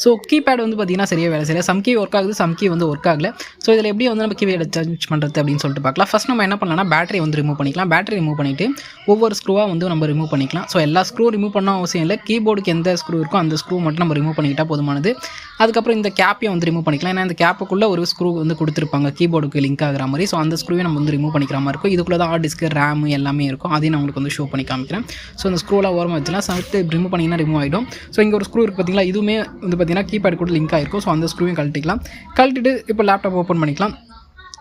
So keypad வந்து பார்த்திங்கன்னா சரியாக வேலை செய்யலை. சம் கீ ஒர்க் ஆகுது, சம் கீ வந்து ஒர்க் ஆகலை. ஸோ இதில் எப்படி வந்து நம்ம கீபேட் சேஞ்ச் பண்ணுறது அப்படின்னு சொல்லிட்டு பார்க்கலாம். ஃபஸ்ட் நம்ம என்ன பண்ணலாம்னா பேட்டரி வந்து ரிமூவ் பண்ணிக்கலாம். பேட்டரி ரிமூவ் பண்ணிவிட்டு ஒவ்வொரு ஸ்க்ரூவாக வந்து நம்ம ரிமூவ் பண்ணிக்கலாம். ஸோ எல்லா ஸ்க்ரூ ரிமூவ் பண்ண அவசியம் இல்லை. கீபோர்டுக்கு எந்த ஸ்க்ரூ இருக்கோ அந்த ஸ்க்ரூ மட்டும் நம்ம ரிமூவ் பண்ணிக்கிட்டால் போதுமானது. அதுக்கப்புறம் இந்த கேப்பையும் வந்து ரிமூவ் பண்ணிக்கலாம். ஏன்னா இந்த கேப்புக்குள்ளே ஒரு ஸ்க்ரூ வந்து கொடுத்துருப்பாங்க கீபோர்டுக்கு லிங்க் ஆகிற மாதிரி. ஸோ அந்த ஸ்க்ரூவை நம்ம வந்து ரிமூவ் பண்ணிக்கிற மாதிரி இருக்கும். இதுக்குள்ளே தான் ஹார்ட் டிஸ்க்கு, ரேம் எல்லாமே இருக்கும். அதையும் நான் உங்களுக்கு வந்து ஷோ பண்ணி காமிக்கிறேன். ஸோ அந்த ஸ்க்ரூலாம் ஓரமாக வச்சுலாம் சவுத்து ரிமூவ் பண்ணிங்கன்னா ரிமூவ் ஆகிடும். ஸோ இங்கே ஒரு ஸ்க்ரூ இருக்குது பார்த்தீங்களா, இதுவுமே வந்து பார்த்தீங்கன்னா கீபேட் கூட லிங்க் ஆகிருக்கும். ஸோ அந்த ஸ்க்ரூவையும் கழட்டிக்கலாம். கழட்டிட்டு இப்போ லேப்டாப் ஓப்பன் பண்ணிக்கலாம்.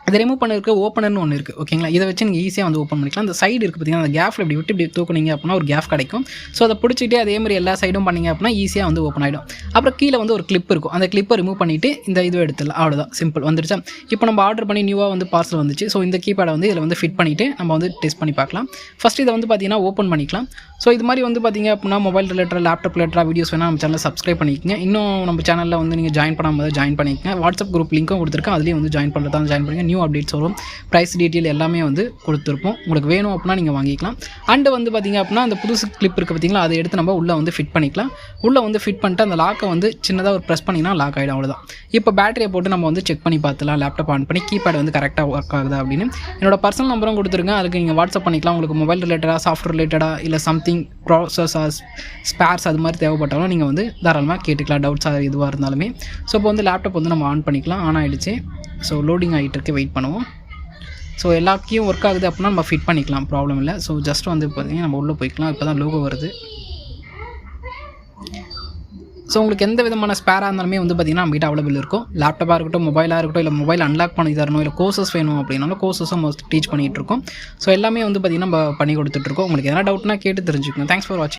அதை ரிமூவ் பண்ணிருக்க ஓப்பனர்னு ஒன்று இருக்குது, ஓகேங்களா. இதை வச்சு நீங்கள் ஈஸியாக வந்து ஓப்பன் பண்ணிக்கலாம். அந்த சைடு இருக்குது பார்த்தீங்கன்னா, அந்த கேஃபில் இப்படி விட்டு இப்படி தூக்குனீங்க அப்படின்னா ஒரு கேஃப் கிடைக்கும். ஸோ அதை பிடிச்சிட்டு அதே மாதிரி எல்லா சைடும் பண்ணிங்க அப்படின்னா ஈஸியாக வந்து ஓப்பன் ஆகிடும். அப்புறம் கீழே வந்து ஒரு கிளிப் இருக்கும். அந்த கிளிப்பை ரிமூவ் பண்ணிவிட்டு இந்த இதுவை எடுத்துடலாம். அவ்வளோதான், சிம்பிள் வந்துடுச்சா. இப்போ நம்ம ஆர்டர் பண்ணி நியூவாக வந்து பார்சல் வந்துச்சு. ஸோ இந்த கீபேடை வந்து இதில் வந்து ஃபிட் பண்ணிவிட்டு நம்ம வந்து டெஸ்ட் பண்ணி பார்க்கலாம். ஃபஸ்ட் இதை வந்து பார்த்தீங்கன்னா ஓப்பன் பண்ணிக்கலாம். ஸோ இது மாதிரி வந்து பார்த்தீங்க அப்படின்னா மொபைல் ரிலேட்டட், லேப்டாப் ரிலேட்டடாக வீடியோஸ் வேணால் நம்ம சேனலில் சப்ஸ்கிரைப் பண்ணிக்கங்க. இன்னும் நம்ம சேனலில் வந்து நீங்கள் ஜாயின் பண்ணாமல் ஜாயின் பண்ணிக்கங்க. வாட்ஸ்அப் குரூப் லிங்க்கும் கொடுத்துருக்கேன், அதுலேயும் வந்து ஜாயின் பண்ணுறதா ஜாயின் பண்ணுங்கள். நியூ அப்டேட்ஸ் வரும், ப்ரைஸ் டீட்டெயில் எல்லாமே வந்து கொடுத்துருப்போம். உங்களுக்கு வேணும் அப்படின்னா நீங்கள் வாங்கிக்கலாம். அண்டு வந்து பார்த்திங்க அப்படின்னா அந்த புதுசு கிளிப் இருக்குது பார்த்திங்களா, அதை எடுத்து நம்ம உள்ளே வந்து ஃபிட் பண்ணிக்கலாம். உள்ளே வந்து ஃபிட் பண்ணிட்டு அந்த லாக்கை வந்து சின்னதாக ஒரு ப்ரெஸ் பண்ணிங்கன்னா லாக் ஆகிடும், அவ்வளோதான். இப்போ பேட்டரியை போட்டு நம்ம வந்து செக் பண்ணி பார்த்துலாம். லேப்டாப் ஆன் பண்ணி கீபேட் வந்து கரெக்டாக ஒர்க் ஆகுதா அப்படின்னு. என்னோட பர்சனல் நம்பரும் கொடுத்துருங்க, அதுக்கு நீங்கள் வாட்ஸ்அப் பண்ணிக்கலாம். உங்களுக்கு மொபைல் ரிலேட்டடாக, சாஃப்ட்வேர் ரிலேட்டடாக, இல்லை சம்திங் ப்ராசஸ் ஸ்பேர்ஸ் அது மாதிரி தேவைப்பட்டாலும் நீங்கள் வந்து தாராளமாக கேட்டுக்கலாம், டவுட்ஸாக எதுவாக இருந்தாலுமே. ஸோ இப்போ வந்து லேப்டாப் வந்து நம்ம ஆன் பண்ணிக்கலாம். ஆன் ஆகிடுச்சு. ஸோ லோடிங் ஆகிட்டு இருக்கு, வெயிட் பண்ணுவோம். ஸோ எல்லா கீயும் ஒர்க் ஆகுது அப்படின்னா நம்ம ஃபிட் பண்ணிக்கலாம், ப்ராப்ளம் இல்லை. ஸோ ஜஸ்ட் வந்து பார்த்தீங்கன்னா நம்ம உள்ளே போய்க்கலாம். இப்போ தான் லோகோ வருது. ஸோ உங்களுக்கு எந்த விதமான ஸ்பேராக இருந்தாலுமே வந்து பார்த்திங்கன்னா நம்மகிட்ட அவைலபிள் இருக்கும். லேப்டாப்பாக இருக்கட்டும், மொபைலாக இருக்கட்டும், இல்லை மொபைல் அன்லாக் பண்ணி தரணும், இல்லை கோர்சஸ் வேணும் அப்படின்னாலும் கோர்சஸும் மோஸ்ட் டீச் பண்ணிகிட்டு இருக்கோம். ஸோ எல்லாமே வந்து பார்த்திங்கன்னா நம்ம பண்ணி கொடுத்துட்ருக்கோம். உங்களுக்கு எதனா டவுட்னா கேட்டு தெரிஞ்சுக்கணும். தேங்க்ஸ் ஃபார் வாட்சிங்.